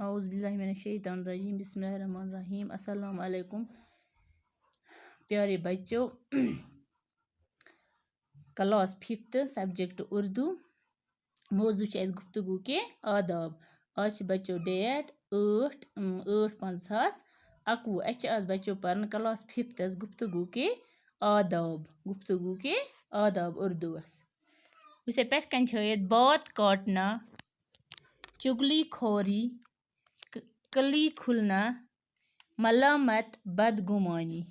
اعوذ باللہ من الشیطان الرجیم بسم اللہ الرحمن الرحیم السلام علیکم پیارے بچوں. Class 5 subject Urdu. موضوع ہے گفتگو کے آداب. آج بچوں ڈیٹ 8/5/2021. آج بچوں پرن کلاس 5 گفتگو کے آداب. گفتگو کے آداب اردو اسے پہ کن بات کاٹنا، چگلی خوری، کلی کھلنا، ملامت بدگمانی.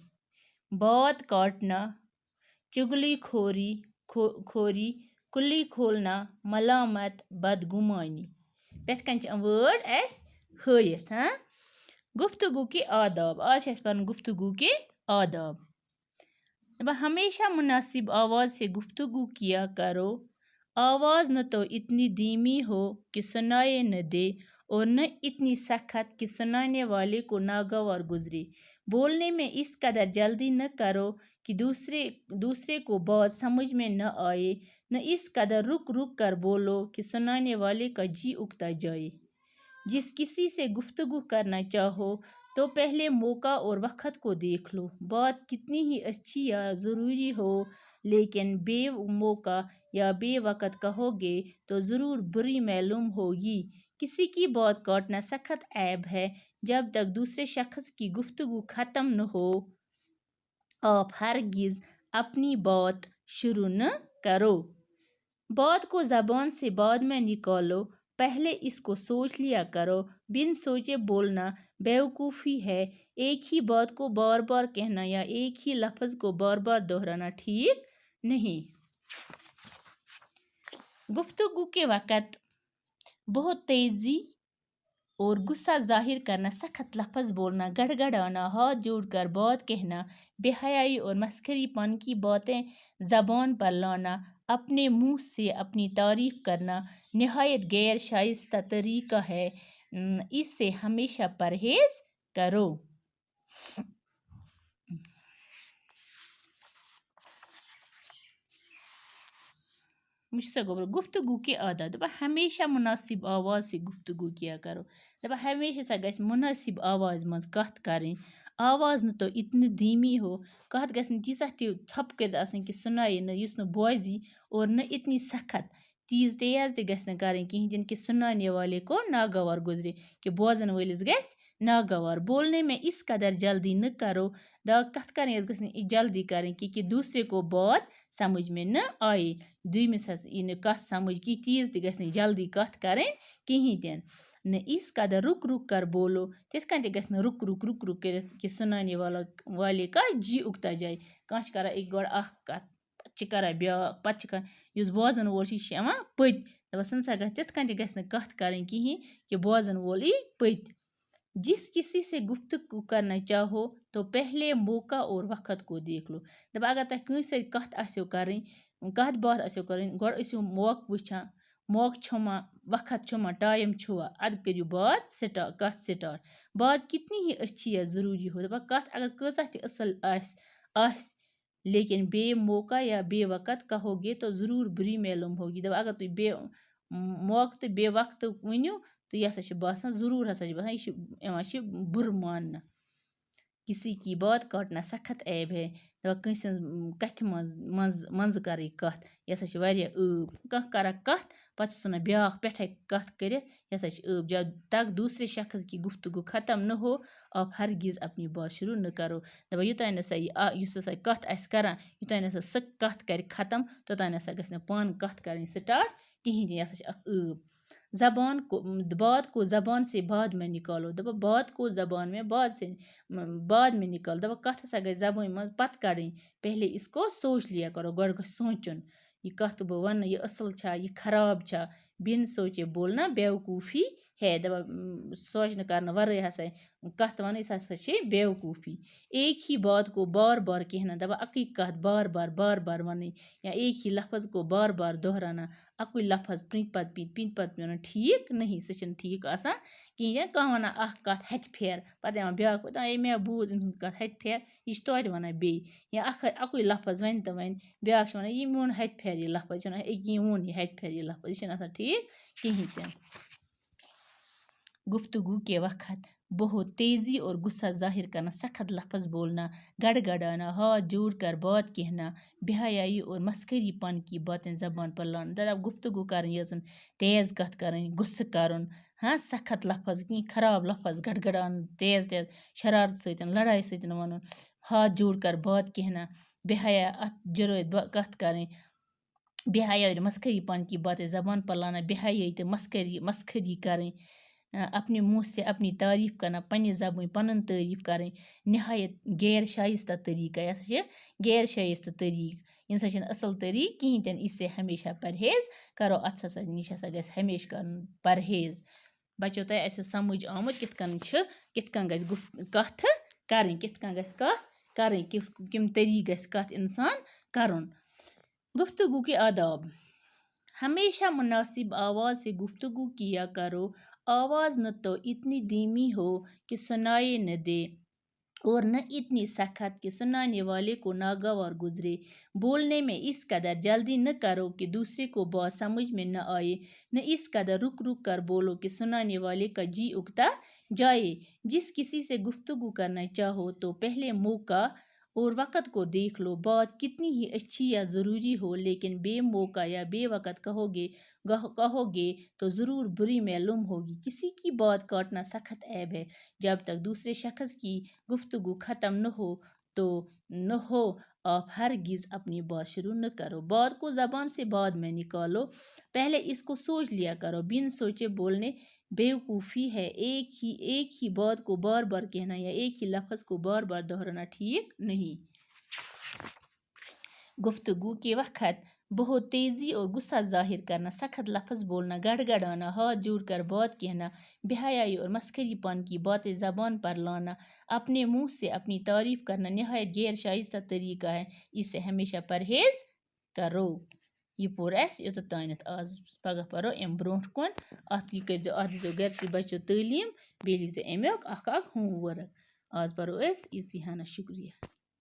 بات کاٹنا، چگلی خوری، کلی کھولنا، ملامت بدگمانی. پہ کن ورڈ ہائت. گفتگو کے آداب. آج پڑھنا گفتگو کے آداب. ہمیشہ مناسب آواز سے گفتگو کیا کرو. آواز نہ تو اتنی دھیمی ہو کہ سنائی نہ دے اور نہ اتنی سخت کہ سنانے والے کو ناگوار گزرے. بولنے میں اس قدر جلدی نہ کرو کہ دوسرے کو بات سمجھ میں نہ آئے، نہ اس قدر رک رک کر بولو کہ سنانے والے کا جی اکتا جائے. جس کسی سے گفتگو کرنا چاہو تو پہلے موقع اور وقت کو دیکھ لو. بات کتنی ہی اچھی یا ضروری ہو لیکن بے موقع یا بے وقت کہو گے تو ضرور بری معلوم ہوگی. کسی کی بات کاٹنا سخت عیب ہے. جب تک دوسرے شخص کی گفتگو ختم نہ ہو آپ ہرگز اپنی بات شروع نہ کرو. بات کو زبان سے بعد میں نکالو، پہلے اس کو سوچ لیا کرو. بن سوچے بولنا بیوقوفی ہے. ایک ہی بات کو بار بار کہنا یا ایک ہی لفظ کو بار بار دہرانا ٹھیک نہیں. گفتگو کے وقت بہت تیزی اور غصہ ظاہر کرنا، سخت لفظ بولنا، گڑگڑانا، ہاتھ جوڑ کر بات کہنا، بے حیائی اور مسخری پن کی باتیں زبان پر لانا، اپنے منہ سے اپنی تعریف کرنا نہایت غیر شائستہ طریقہ ہے. اس سے ہمیشہ پرہیز کرو. گفتگو کے آداب. ہمیشہ مناسب آواز سے گفتگو کیا کرو. ہمیشہ گژھِ مناسب آواز مز کت کریں. آواز نہ تو اتنی دھیمی ہو، کت گژھِ نہٕ تیٖژاہ تہِ ژھۄپہٕ کٔرِتھ آسٕنۍ کہِ سُنایہِ نہٕ یُس نہٕ بوزی، اور نہ اتنی سخت تیز تہِ گژھِ نہٕ کَرٕنۍ کِہیٖنۍ تہِ نہٕ کہ سُنانے والے کو ناگوار گزرے، کہ بوزن وٲلِس گژھِ ناگوار. بولنے میں اس قدر جلدی نہ کرو. کتھ کریں گژھِ نہٕ جلدی کریں کہ دوسرے کو بات سمجھ میں نہ آئے. دویمِس یی نہٕ کتھ سمجھ کہ تیز تہِ گژھِ نہٕ جلدی کتھ کریں کِہیٖنۍ تہِ نہٕ. اس قدر رک رک کر بولو. تِتھ کٔنۍ تہِ گژھِ نہٕ رک رک کٔرِتھ کہ سُنانے والے کا جی اُکتا جائے. کانٛہہ چھِ کران گۄڈٕ اکھ کتھ، پتہٕ چھِ کران بیٛاکھ، پتہٕ چھِ کران یُس بوزن وول چھُ یہِ چھُ یِوان پٔتۍ. دپان سُہ نسا گژھِ تِتھ کٔنۍ تہِ گژھِ نہٕ کتھ کرٕنۍ کِہیٖنۍ کہ بوزن وول یی پٔتۍ. جس کسی سے گفتگو کرنا چاہو تو پہلے موقع اور وقت کو دیکھ لو. دپان اگر تۄہہِ کٲنٛسہِ سۭتۍ کتھ آسیو کرٕنۍ، کتھ باتھ آسیو کرٕنۍ، گۄڈٕ ٲسِو موقعہٕ وٕچھان. موقعہٕ چھُما، وقت چھُما، ٹایم چھُوا، ادٕ کٔرِو بات کتھ سٹارٹ. بات کتنی ہی اچھی یا ضروری ہو. دپان کتھ اگر کۭژاہ تہِ اصل آسہِ لیکن بے موقع یا بے وقت کہو گے تو ضرور بری معلوم ہوگی. دپان اگر تُہۍ بے موقعہٕ تہٕ بے وقتہٕ ؤنِو تہٕ یہِ ہسا چھُ باسان ضروٗر ہسا چھُ باسان یہِ چھُ یِوان بُرٕ ماننہٕ. کسی کی بات کاٹنا سخت عیب ہے. دپان کٲنٛسہِ ہٕنٛز کتھِ منٛزٕ کرٕنۍ کتھ یہِ ہسا چھِ واریاہ عٲب. کانٛہہ کران کتھ پتہٕ چھُ ژھٕنان بیٛاکھ پٮ۪ٹھَے کتھ کٔرِتھ، یہِ ہسا چھِ عٲب. جب تک دوسرے شخص کی گفتگو ختم نہ ہو آپ ہرگز اپنی بات شروع نہ کرو. دپان یوٚتانۍ نسا یُس ہسا کتھ آسہِ کران، یوٚتانۍ نسا سُہ کتھ کرِ ختم توٚتانۍ نسا گژھِ نہٕ پانہٕ کتھ کرٕنۍ سٹارٹ کِہیٖنۍ تہِ. یہِ ہسا چھِ اکھ عٲب. بات کو زبان سے بعد میں نکالو. دپان بات کو زبان میں بعد میں نکالو. دپان کتھ ہسا گژھِ زبٲنۍ منٛز پتہٕ کڑٕنۍ. پہلے اس کو سوچ لیا کرو. گۄڈٕ گژھِ سونٛچُن یہِ کتھ بہٕ ونہٕ یہِ اصل چھا یہِ خراب چھا. بن سوچے بولنا بیوقوفی ہے. دپان سونچنہٕ کرنہٕ ورٲے ہسا کتھ ونٕنۍ سۄ ہسا چھِ بیوقوفی. ایک ہی بات کو بار بار کہنا. دپان اکٕے کتھ بار بار ونٕنۍ یا ایک ہی لفظ کو بار بار دہرانا. اکُے لفظ پِنہِ پتہٕ ونُن ٹھیٖک نہیں. سُہ چھُنہٕ ٹھیٖک آسان کِہیٖنۍ. کانٛہہ ونان اکھ کتھ ہتہِ پھیرٕ پتہٕ یِوان بیٛاکھ دپان ہے مےٚ بوٗز أمۍ سٕنٛز کتھ ہتہِ پھیرٕ، یہِ چھِ توتہِ ونان بیٚیہِ. یا اکُے لفظ وۄنۍ تہٕ وۄنۍ بیٛاکھ چھُ ونان یہِ ووٚن ہتہِ پھیرٕ یہِ لفظ. یہِ چھِ ونان أکی ووٚن یہِ ہتہِ پھیرٕ یہِ لفظ. یہِ چھُنہٕ آسان ٹھیٖک کِہیٖنۍ تہِ نہٕ. گفتگو کے وقت بہت تیزی اور غصہ ظاہر کرنا، سخت لفظ بولنا، گڑ گڑانا، ہاتھ جوڑ کر بات کہنا، بے حیائی اور مسخری پن کی باتیں زبان پر لانا. دپ گفتگو کرٕنۍ یۄس زن تیز کتھ کرٕنۍ، غصہٕ کرُن، ہاں سخت لفظ کینٛہہ خراب لفظ گڑ گڑان تیز تیز شرارت سۭتۍ لڑائی سۭتۍ ونُن، ہاتھ جوڑ کر بات کہنا، بے حیا اتھ جرٲت کتھ کرٕنۍ، بے حیا اور مسخری پن کی باتیں زبان پر لانا، بے حیائی تہٕ مسخری کرٕنۍ، اپنے منہ سے اپنی تعریف کرنا، پننہِ زبٲنۍ پنُن تعریف کرٕنۍ، نہایت غیر شائستہ طریقہ، یہ ہسا چھِ غیر شائستہ طریقہ، یہ ہسا چھِنہٕ اصل طریقہ کِہیٖنۍ تہِ نہٕ، اس سے ہمیشہ پرہیز کرو، اتھ ہسا نِش ہسا گژھِ ہمیشہ کرُن پرہیز. بچو تۄہہِ آسیو سمجھ آمُت کِتھ کٔنۍ گژھِ کتھ کرٕنۍ، کِتھ کٔنۍ گژھِ کتھ کرٕنۍ، کَمہِ طریقہٕ گژھِ کتھ انسان کرُن. گفتگو کے آداب. ہمیشہ مناسب آواز سے گفتگو کیا کرو. آواز نہ تو اتنی دھیمی ہو کہ سنائی نہ دے اور نہ اتنی سخت کہ سنانے والے کو ناگوار گزرے. بولنے میں اس قدر جلدی نہ کرو کہ دوسرے کو بات سمجھ میں نہ آئے، نہ اس قدر رک رک کر بولو کہ سنانے والے کا جی اکتا جائے. جس کسی سے گفتگو کرنا چاہو تو پہلے موقع اور وقت کو دیکھ لو. بات کتنی ہی اچھی یا ضروری ہو لیکن بے موقع یا بے وقت کہو گے تو ضرور بری معلوم ہوگی. کسی کی بات کاٹنا سخت عیب ہے. جب تک دوسرے شخص کی گفتگو ختم نہ ہو آپ ہرگز اپنی بات شروع نہ کرو. بات کو زبان سے بعد میں نکالو، پہلے اس کو سوچ لیا کرو. بن سوچے بولنے بیوقوفی ہے. ایک ہی بات کو بار بار کہنا یا ایک ہی لفظ کو بار بار دہرانا ٹھیک نہیں. گفتگو کے وقت بہت تیزی اور غصہ ظاہر کرنا، سخت لفظ بولنا، گڑ گڑانا، ہاتھ جوڑ کر بات کہنا، بے حیائی اور مسخری پن کی باتیں زبان پر لانا، اپنے منہ سے اپنی تعریف کرنا نہایت غیر شائستہ طریقہ ہے. اس سے ہمیشہ پرہیز کرو. یہ پوٚر اَسہِ یوٚتتھ آز پگاہ پرو امہِ برونٛٹھ کُن. اتھ دِیٖزیو گرِکہِ بچو تعلیٖم، بیٚیہِ لیٖزیو امیُک اکھ ہوم ؤرک. آز پرو أسۍ یِژی ہنا. شُکریہ.